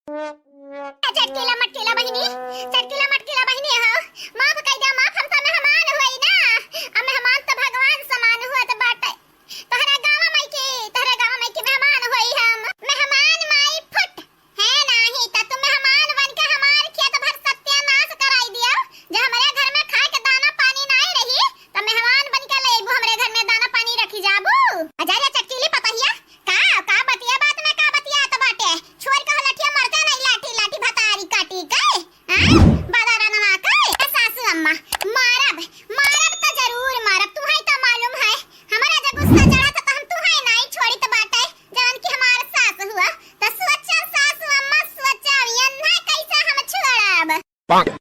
चटकीला मटकीला बहिनी, चटकीला मटकीला बहिनी हो, माफ कई दे माफ, हम तो मेहमान होई ना। अब मेहमान तो भगवान समान हुआ तो बाटे। तोहरा गांव में के मेहमान होई हम। मेहमान माई फुट है नाही त तू मेहमान बन के हमार खेत भर सत्यानाश कराई दिया। जे हमरे घर में खाए के दाना पानी नहीं रही त मेहमान बन के लेबू हमरे घर में दाना पानी रखी जाबू। अजारे चटकीली पतहिया का बतिया बात में का बतिया तो बाटे। छोड़ के लठिया मरते नहीं, लाठी लाठी भतारी काटी के हां बादारा नवा के सासू अम्मा मारब तो जरूर मारब। तुम्हें तो मालूम है हमारा जब गुस्सा चढ़ा तो हम तुम्हें नहीं छोड़ी तो बाटे। जवन की हमार सास हुआ तो सोचा सासू अम्मा सोचा यन्ना कैसे हम छोड़ब।